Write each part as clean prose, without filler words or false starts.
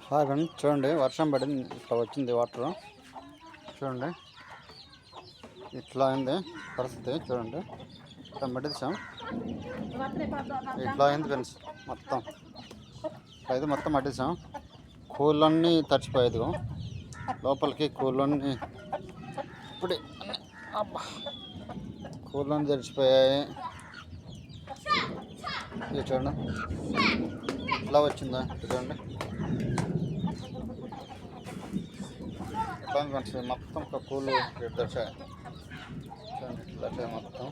Hi friends, చూడండి వర్షం పడింది, ఇట్లా వచ్చింది వాటర్. చూడండి ఇట్లా అయింది పరిస్థితి. చూడండి ఇట్లా మట్టిసాం, ఇట్లా అయింది ఫ్రెండ్స్. మొత్తం ఇది మొత్తం మట్టిసాం. కూలన్నీ తడిచిపోయేది లోపలికి. కూలన్నీ ఇప్పుడు అబ్బా కూలన్నీ తడిచిపోయాయి. ఇది చూడండి ఇట్లా వచ్చిందా. చూడండి మొత్తం ఒక కూలు దర్శ మొత్తం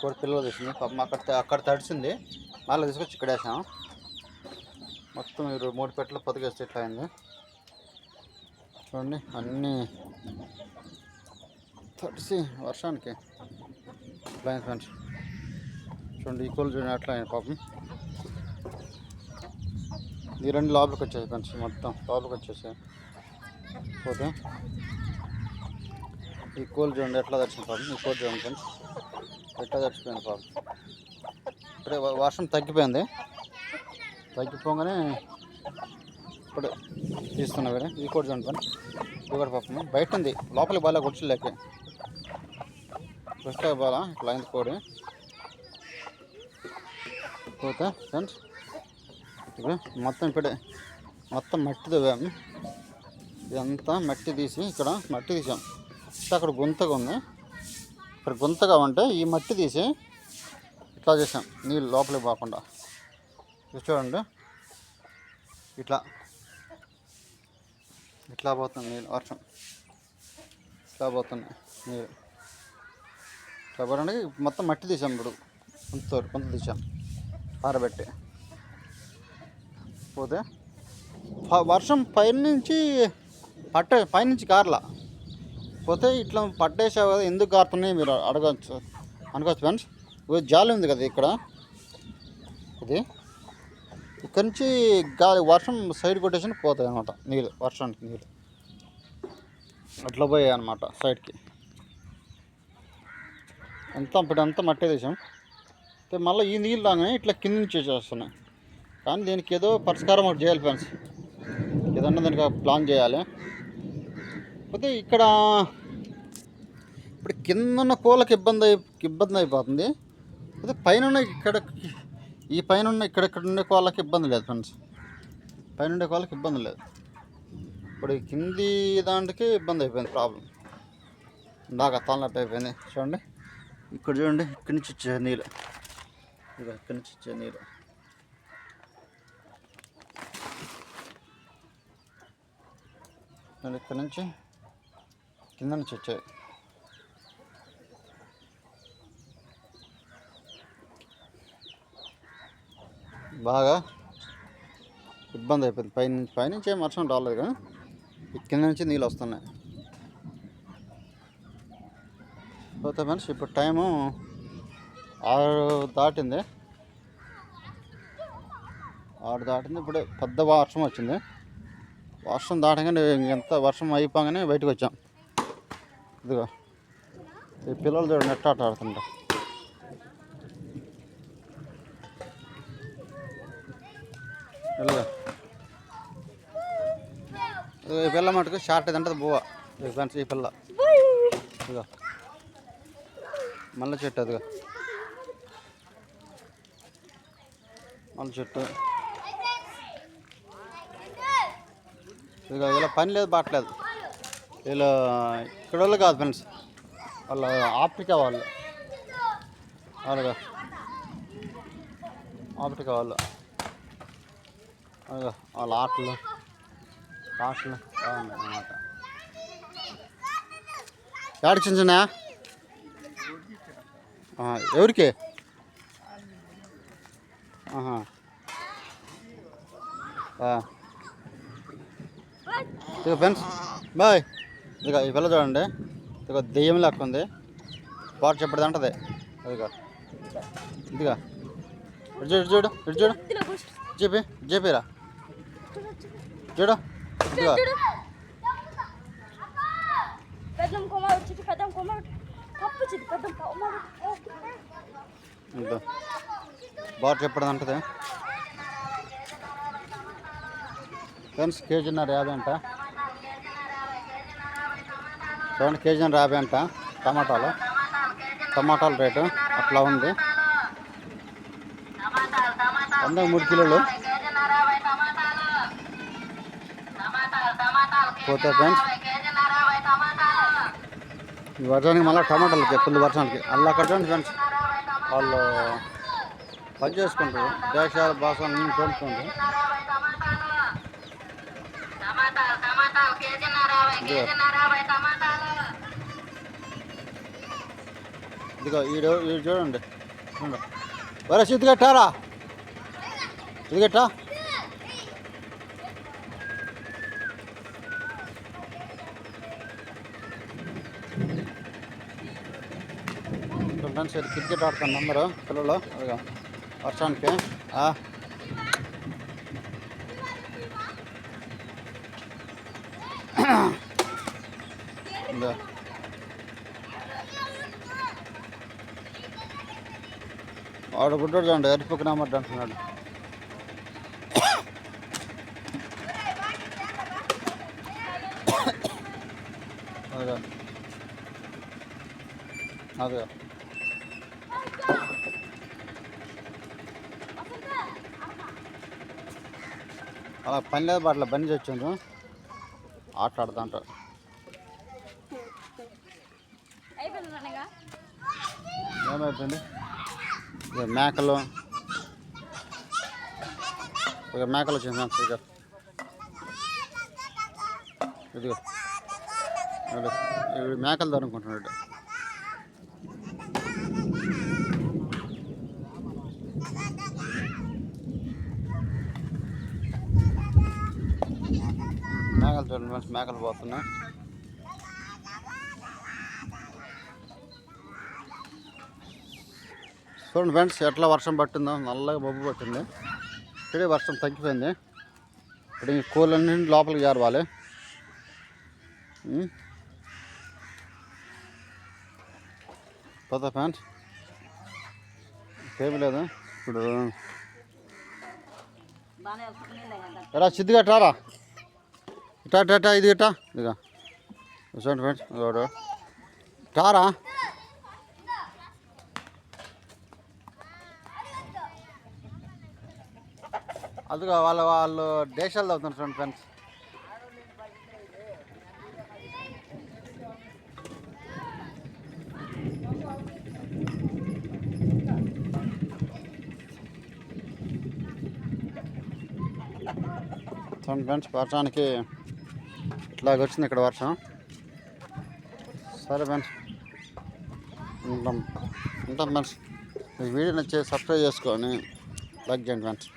కోడి పిల్లలు తీసింది. పాపం అక్కడ తడిసింది, మళ్ళీ తీసుకొచ్చి ఇక్కడ వేసాం. మొత్తం 3 పెట్టలు పొదిగేస్తే ఇట్లా అయింది. చూడండి అన్నీ తడిసి వర్షానికి ఇట్లా అయింది ఫ్రెండ్స్. చూడండి ఈ కూలు చూడండి అట్లా అయింది పాపం. ఈ 2 లోపలికి వచ్చేసాయి ఫ్రెండ్స్, మొత్తం లోపలికి వచ్చేసాయి. పోతే ఈ కూల్ చూడండి ఎట్లా తడిచింది పాపం. ఈ కూల్ చూడండి ఫ్రెండ్స్ ఎట్లా తడిచిపోయింది పాపం. ఇప్పుడే వర్షం తగ్గిపోయింది, తగ్గిపోగానే ఇప్పుడు తీస్తున్నా వేరే. ఈ కోడి చూడండి ఫ్రెండ్స్, ఇది కూడా పాపం బయట ఉంది, లోపలికి బాగా గుడ్చలేక గుడ్చలేక బాగా ఇట్లా అయింది కోడి. పోతే ఫ్రెండ్స్ ఇప్పుడు మొత్తం ఇప్పుడే మొత్తం మట్టి తవ్వాము. ఇదంతా మట్టి తీసి ఇక్కడ మట్టి తీసాం. అక్కడ గుంతగా ఉంది, ఇక్కడ గుంతగా ఉంటే ఈ మట్టి తీసి ఇట్లా చేసాం, నీళ్ళు లోపలికి పోకుండా. చూడండి ఇట్లా ఇట్లా పోతుంది నీళ్ళు, వర్షం ఇట్లా పోతుంది నీళ్ళు. ఇట్లా పోవడానికి మొత్తం మట్టి తీసాం. ఇప్పుడు కొంత తీసాం ఆరబెట్టి. పోతే వర్షం పైనుంచి పైనుంచి కార్లా పోతే ఇట్లా పట్టేసావు కదా, ఎందుకు కారుతున్నాయి మీరు అనుకోవచ్చు ఫ్రెండ్స్. జాలి ఉంది కదా ఇక్కడ, ఇది ఇక్కడ నుంచి గాలి వర్షం సైడ్ కొట్టేసి పోతాయి అనమాట నీళ్ళు. వర్షానికి నీళ్ళు అట్లా పోయాయి అనమాట సైడ్కి. ఇప్పుడంతా మట్టి తీసాం. మళ్ళీ ఈ నీళ్ళు రాగానే ఇట్లా కింద నుంచి చేస్తున్నాయి. కానీ దీనికి ఏదో పరిష్కారం ఒకటి చేయాలి ఫ్రెండ్స్, ఏదన్నా దానికి ప్లాన్ చేయాలి. పోతే ఇక్కడ ఇప్పుడు కింద ఉన్న కోళ్ళకి ఇబ్బంది అయిపోతుంది. అయితే పైన ఇక్కడ ఈ పైన ఇక్కడ ఉండే కోళ్ళకి ఇబ్బంది లేదు ఫ్రెండ్స్, పైన ఉండే కోళ్ళకి ఇబ్బంది లేదు. ఇప్పుడు ఈ కింది దాంట్కి ఇబ్బంది అయిపోయింది, ప్రాబ్లం బాగా తలనట్టు అయిపోయింది. చూడండి ఇక్కడ చూడండి, ఇక్కడి నుంచి వచ్చే నీళ్ళు, ఇక్కడి నుంచి వచ్చే నీళ్ళు ఇక్కడ నుంచి కింద నుంచి వచ్చాయి. బాగా ఇబ్బంది అయిపోయింది. పైనుంచి ఏం వర్షం రాలేదు కానీ కింద నుంచి నీళ్ళు వస్తున్నాయి. పోతే మనిషి ఇప్పుడు టైము 6 దాటింది. ఇప్పుడు పెద్ద వర్షం వచ్చింది. వర్షం దాటగానే ఎంత వర్షం అయిపోగానే బయటకు వచ్చాం. ఇదిగో ఈ పిల్లలు చూడండి నెట్ ఆట ఆడుతుంటా. ఈ పిల్ల మటుకు షార్ట్ అంటే బువ్వ ఫ్రెండ్స్. ఈ పిల్ల ఇదిగో మల్ల చెట్టు, అదిగో మల్ల చెట్టు. ఇదిగో ఇలా పని లేదు, బాట్లేదు. వీళ్ళు ఇక్కడ వాళ్ళు కాదు ఫ్రెండ్స్, వాళ్ళు ఆఫ్రికా వాళ్ళు, అలాగా ఆఫ్రికా వాళ్ళు. అదిగో వాళ్ళ ఆటలు బాగున్నాయి అన్నమాట. ఏడు చిన్న ఎవరికి ఇక ఫ్రెండ్స్ బాయ్. ఇక ఈ పిల్ల చూడండి, ఇక దెయ్యం లెక్క ఉంది. వాడు చెప్పేది అంటది. అదిగా ఇదిగా ఇటు చూడు చెప్పిరా చూడు. ఇదిగా బాగా చెప్పడం అంటది. ఫ్రెండ్స్ కేజీన్నర 50 అంట. చూడండి కేజీన్నర 50 అంట టమాటాల రేటు అట్లా ఉంది. 3 కిలోలు పోతే ఫ్రెండ్స్ ఈ వర్షానికి మళ్ళీ టమాటాలకి ఫుల్ వర్షానికి అలా కట్టండి ఫ్రెండ్స్. వాళ్ళు పని చేసుకుంటారు దేశాల భాష తోలుకుంటారు. ఇదిగో ఈడు చూడండి వరసి ఇదిగట్టారా ఇదిగట్టా ఫ్రెండ్స్ క్రికెట్ ఆడుతున్న అందరూ పిల్లలు అదిగా వర్షానికి వాడు గుడ్డోడు చూడండి ఎరిపోకి నామడ్డు అంటున్నాడు. అదిగా అదిగా అలా పని లేదు అట్లా బండి తెచ్చిండ్రు ఆట ఆడుతూ ఉంటారు. ఏమైపోయింది మేకలు మేకలు వచ్చింది ఇక ఇదిగో మేకలు దొరుకుంటున్నాడు. మేకలు చూడండి ఫ్రెండ్స్ మేకలు పోతున్నాయి. చూడండి ఫ్రెండ్స్ ఎట్లా వర్షం పట్టిందో నల్లగా మబ్బు పట్టింది. ఇక్కడే వర్షం తగ్గిపోయింది. ఇప్పుడు ఈ కూలన్నీ లోపలికి చేరవాలి. పోతా ఫ్రెండ్స్ ఏమి లేదు. ఇప్పుడు ఎలా సిద్ధిగట్టారా ఇటా ఇది ఇట్టా ఇదిగా చూడండి ఫ్రెండ్స్ టారా అదిగా వాళ్ళు దేశాలు అవుతున్నారు చూడండి ఫ్రెండ్స్. చూడండి ఫ్రెండ్స్ వర్షానికి ఇట్లాగ వచ్చింది ఇక్కడ వర్షం. సరే ఫ్రెండ్స్ ఉంటాం ఫ్రెండ్స్. ఈ వీడియో నచ్చి సబ్స్క్రైబ్ చేసుకొని లైక్ చేయండి ఫ్రెండ్స్.